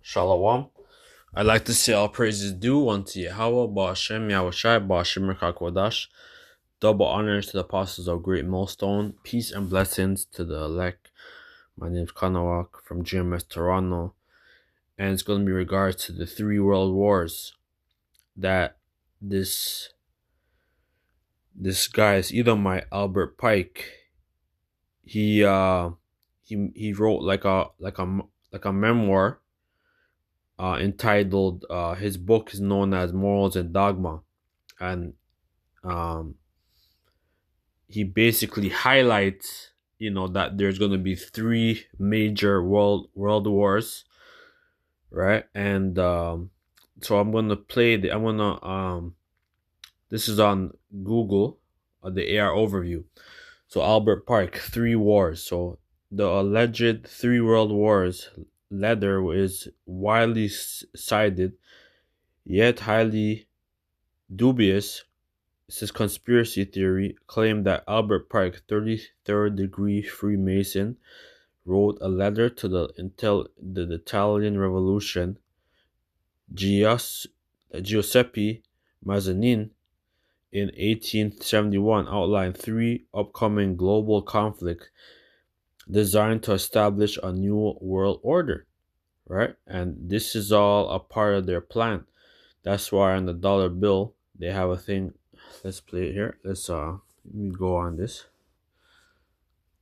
Shalom. I'd like to say all praises due unto Yahweh, Ba'ashem, Yahushai, Ba'ashem, Kodash. Double honors to the apostles of Great Millstone. Peace and blessings to the elect. My name is Kanawak from GMS Toronto. And it's going to be regards to the three world wars that this guy is either my Albert Pike. He wrote like a memoir entitled his book is known as Morals and Dogma, and um, he basically highlights that there's going to be three major world wars, right? And so I'm going to play the I'm going to this is on Google, the AR overview. So Albert Park, three wars. So the alleged three world wars letter is widely cited, yet highly dubious. This conspiracy theory claimed that Albert Pike, 33rd degree Freemason, wrote a letter to the Italian Revolution, Giuseppe Mazzinin, in 1871, outlined three upcoming global conflicts designed to establish a new world order, right? And this is all a part of their plan. That's why on the dollar bill they have a thing. Let's play it here. Let me go on this.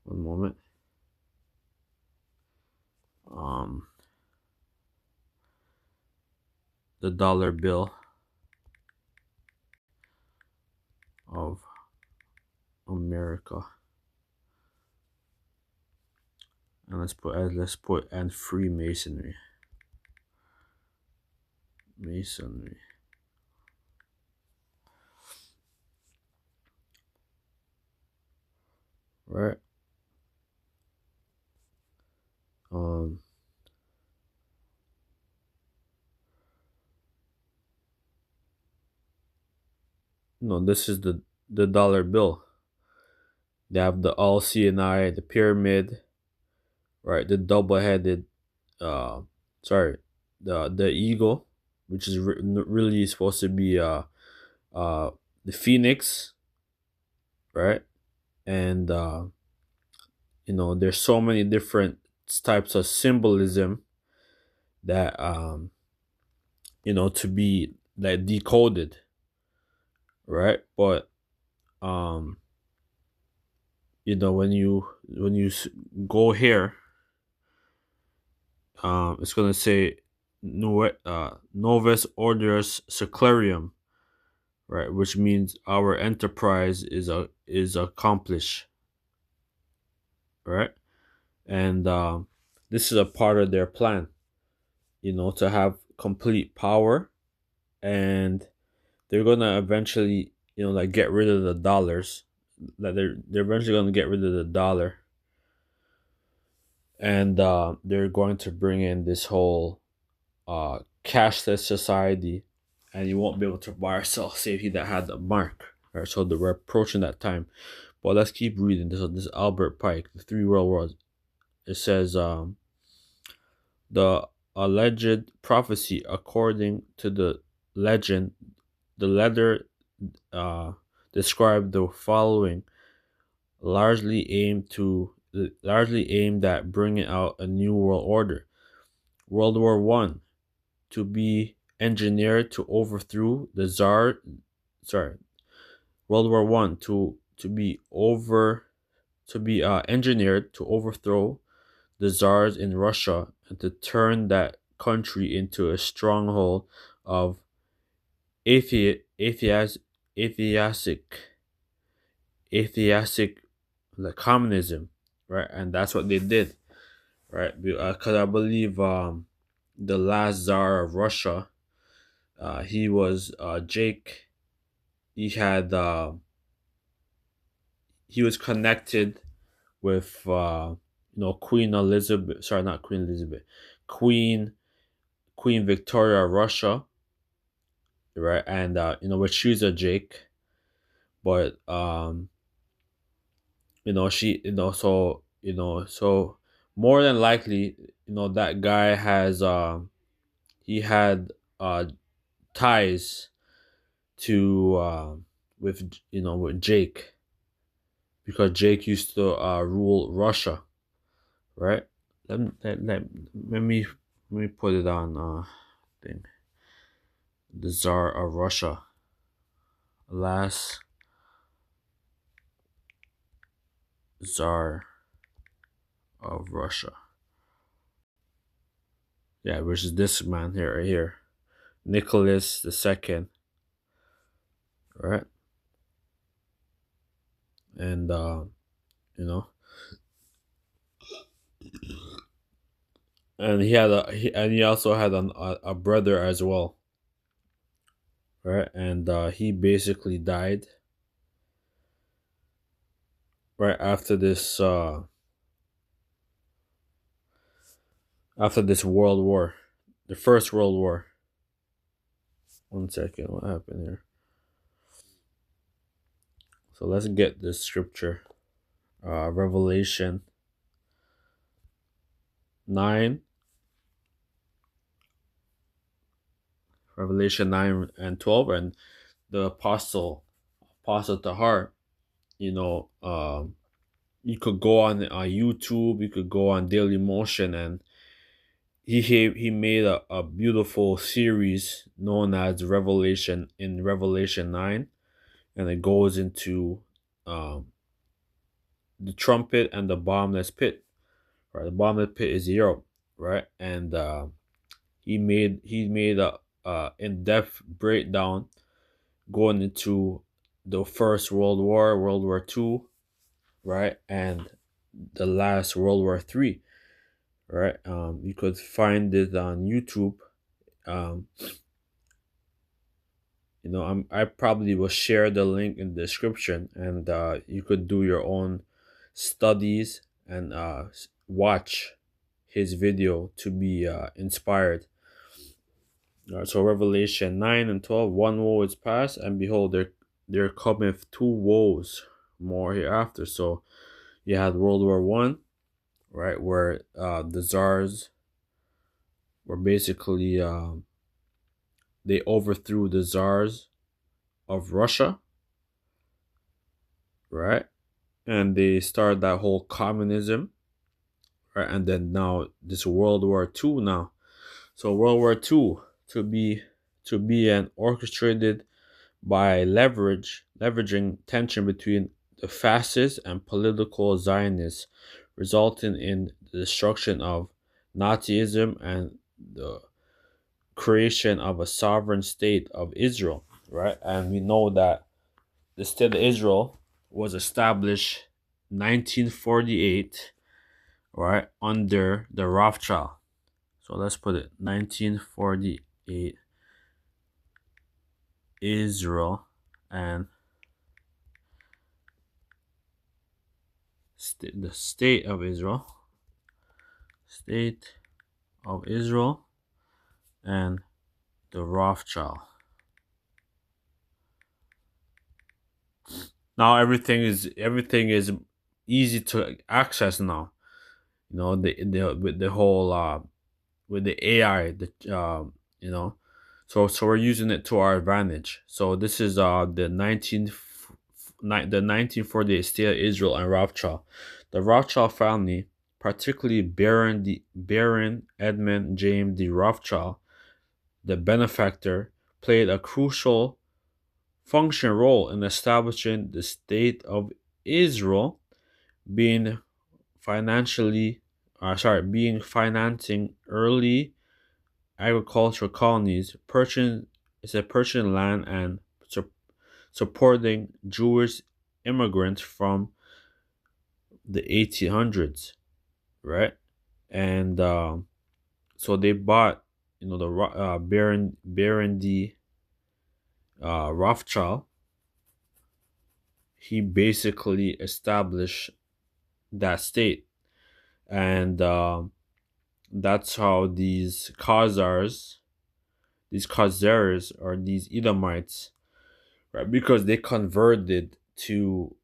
One moment. The dollar bill of America. And let's put and Freemasonry. Masonry. Right. No, this is the dollar bill. They have the all CNI, the pyramid, right? The double-headed, the eagle, which is really supposed to be the phoenix, right? And there's so many different types of symbolism that to be like decoded, right? But when you go here, it's gonna say Novus Orderis Seclarium, right? Which means our enterprise is accomplished, right? And this is a part of their plan, to have complete power, and they're gonna eventually, get rid of the dollars. Like they're eventually gonna get rid of the dollar, and they're going to bring in this whole cashless society, and you won't be able to buy or sell safety that had the mark. Right, so we're approaching that time. But let's keep reading. This Albert Pike, the three world wars. It says the alleged prophecy, according to the legend, the letter described the following, largely aimed at bringing out a new world order. World War One, to be engineered to overthrow the Tsar. World War One to be engineered to overthrow the Tsars in Russia and to turn that country into a stronghold of atheistic like communism, right? And that's what they did, right? Because I believe the last Tsar of Russia, he was Jake. He had he was connected with Queen Elizabeth. Sorry, not Queen Elizabeth. Queen Victoria of Russia, right? And but she's a Jake, but so more than likely, that guy has he had ties to with with Jake, because Jake used to rule Russia, right? Let me put it on thing. The Tsar of Russia, last Tsar of Russia. Yeah, which is this man here, right here, Nicholas the Second, right? And you know, and he also had a brother as well, right? And he basically died right after this World War, the First World War. One second, what happened here? So let's get this scripture. Revelation 9, Revelation 9 and 12, and the apostle Tahar. You know, you could go on YouTube, you could go on Daily Motion, and he made a beautiful series known as Revelation 9, and it goes into um, the trumpet and the bottomless pit. Right, the bottomless pit is Europe, right? And he made a in-depth breakdown going into the First World War, World War Two, right, and the last World War Three, right? You could find it on YouTube. Um, I probably will share the link in the description, and you could do your own studies and watch his video to be inspired. So Revelation 9 and 12, one woe is past, and behold, there cometh two woes more hereafter. So you had World War One, right, where the czars were basically they overthrew the czars of Russia, right, and they started that whole communism, right, and then now this World War Two now. So World War Two to be an orchestrated by leveraging tension between the fascists and political Zionists, resulting in the destruction of Nazism and the creation of a sovereign state of Israel, right? And we know that the state of Israel was established 1948, right, under the Rothschild. So let's put it 1948 Israel and the state of Israel, and the Rothschild. Now everything is easy to access now. With the whole with the AI, so we're using it to our advantage. So this is the 1948 state of Israel and Rothschild. The Rothschild family, particularly Baron Edmund James de Rothschild, the benefactor, played a crucial function role in establishing the state of Israel, being being financing early agricultural colonies, purchasing land, and supporting Jewish immigrants from the 1800s, right? And so they bought, the Baron D. Rothschild. He basically established that state, and that's how these Khazars or these Edomites, right? Because they converted to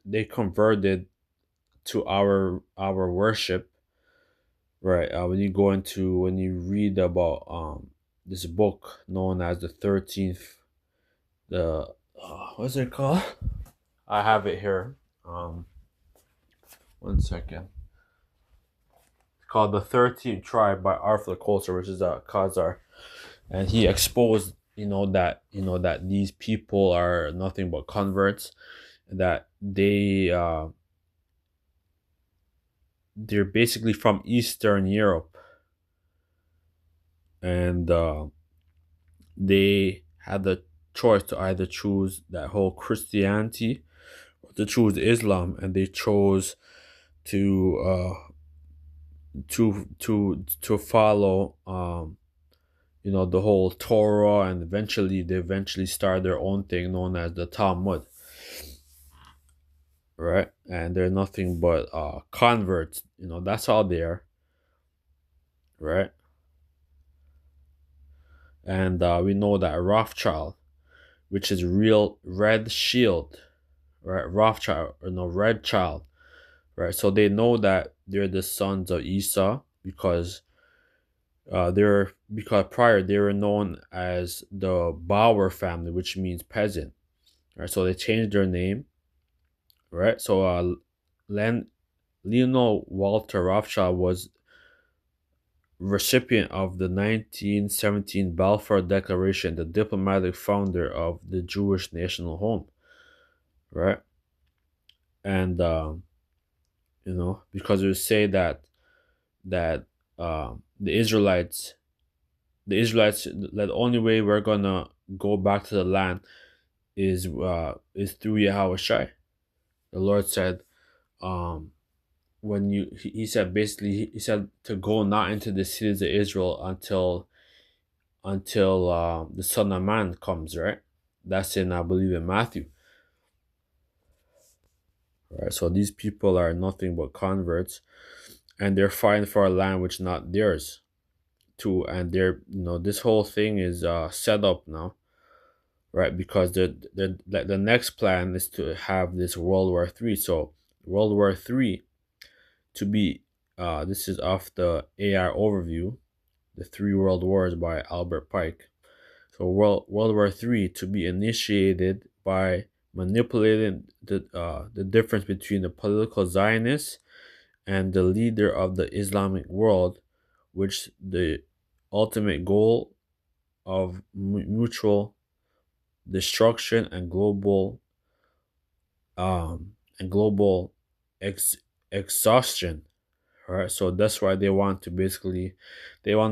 they converted to our worship, right? When you read about this book known as the 13th, the what's it called? I have it here. Um, 1 second. It's called the 13th Tribe by Arthur Coulter, which is a Khazar, and he exposed that these people are nothing but converts, that they're basically from Eastern Europe, and they had the choice to either choose that whole Christianity or to choose Islam, and they chose to to follow the whole Torah, and they eventually started their own thing known as the Talmud, right? And they're nothing but converts. That's all they are, right? And we know that Rothschild, which is real Red Shield, right? Rothschild, or no, Red Child, right? So they know that they're the sons of Esau because prior they were known as the Bauer family, which means peasant, right? So they changed their name, right? So Len Leonel Walter Rothschild was recipient of the 1917 Balfour Declaration, the diplomatic founder of the Jewish national home, right? And because we say that the Israelites, the only way we're gonna go back to the land is through Yahweh Shai. The Lord said, when he said, basically, he said to go not into the cities of Israel until the Son of Man comes, right? That's in, I believe, in Matthew, right? So these people are nothing but converts, and they're fighting for a land which not theirs too. And this whole thing is set up now, right? Because the next plan is to have this World War III. So World War III to be this is off the AI overview, the Three World Wars by Albert Pike. So World War III to be initiated by manipulating the difference between the political Zionists and the leader of the Islamic world, which the ultimate goal of mutual destruction and global ex- exhaustion. Right? So that's why they want to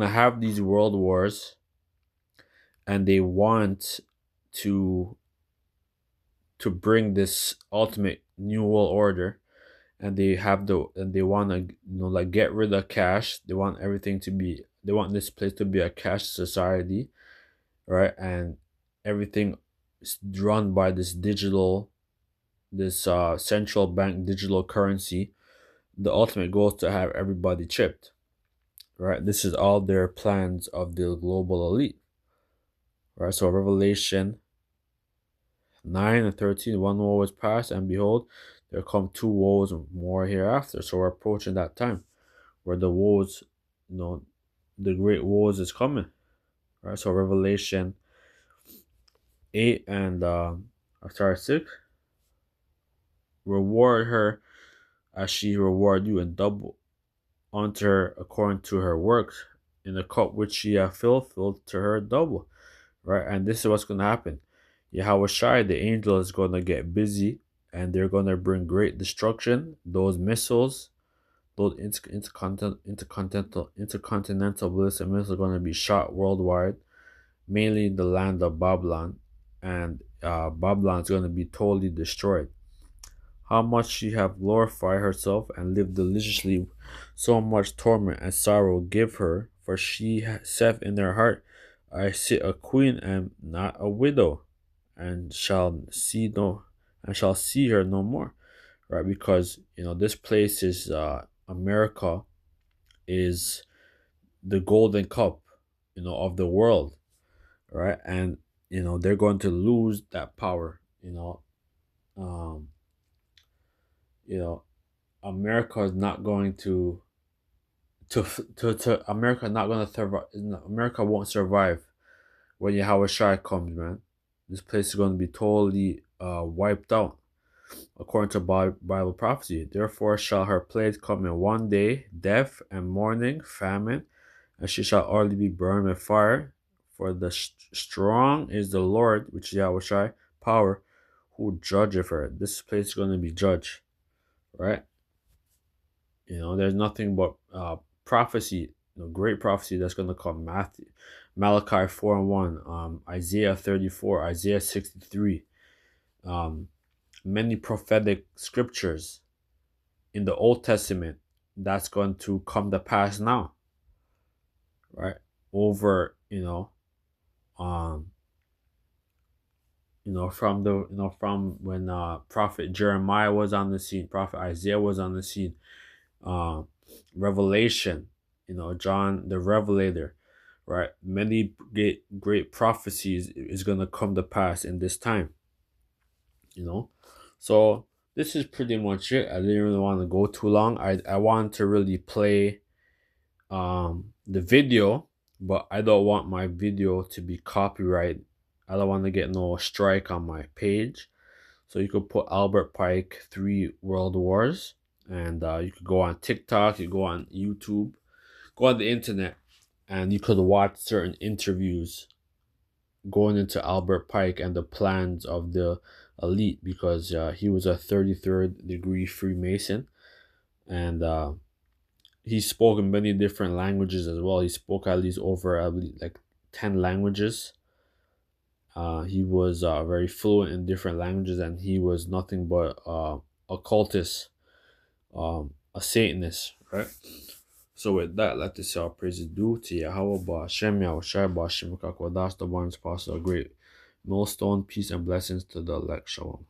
have these world wars, and they want to to bring this ultimate new world order, and they want to like get rid of cash. They want this place to be a cash society, right? And everything is run by this central bank digital currency. The ultimate goal is to have everybody chipped, right? This is all their plans of the global elite, right? So Revelation 9 and 13, one woe was past, and behold, there come two woes more hereafter. So we're approaching that time where the woes, you know, the great woes is coming, right? So Revelation 8 and sorry, 6, reward her as she reward you, and double unto her according to her works. In the cup which she hath filled to her double, right? And this is what's going to happen. Yahweh Shai, the angel, is going to get busy, and they're going to bring great destruction. Those missiles, those intercontinental ballistic missiles, are going to be shot worldwide, mainly in the land of Babylon, and Babylon is going to be totally destroyed. How much she have glorified herself and lived deliciously, so much torment and sorrow give her, for she saith in her heart, I sit a queen and not a widow, and shall see her no more. Right? Because this place is America is the golden cup, of the world, right? And they're going to lose that power. Um, you know, America is not going to America not gonna survive. America won't survive when Yahweh Shai comes, man. This place is gonna be totally wiped out, according to Bible prophecy. Therefore shall her plague come in one day, death and mourning, famine, and she shall utterly be burned with fire. For the strong is the Lord, which is Yahweh Shai, power, who judgeth her. This place is going to be judged, right? There's nothing but prophecy, great prophecy that's going to come. Malachi 4 and 1, Isaiah 34, Isaiah 63, many prophetic scriptures in the Old Testament that's going to come to pass now, right? Over, um, from when Prophet Jeremiah was on the scene, Prophet Isaiah was on the scene, uh, Revelation, John the Revelator, right? Many great prophecies is gonna come to pass in this time, So this is pretty much it. I didn't really want to go too long. I wanted to really play the video, but I don't want my video to be copyright. I don't want to get no strike on my page. So you could put Albert Pike 3 World Wars, and you could go on TikTok, you go on YouTube, go on the internet, and you could watch certain interviews going into Albert Pike and the plans of the elite, because he was a 33rd degree Freemason, and he spoke in many different languages as well. He spoke at least over, I believe, like 10 languages. He was very fluent in different languages, and he was nothing but a cultist, a Satanist, right? So with that, let us say our praises due to Yahweh Ba'Shem, Yahweh Shai Ba'Shem, Kakodas, the one is possible, great millstone, peace and blessings to the elect. Shalom.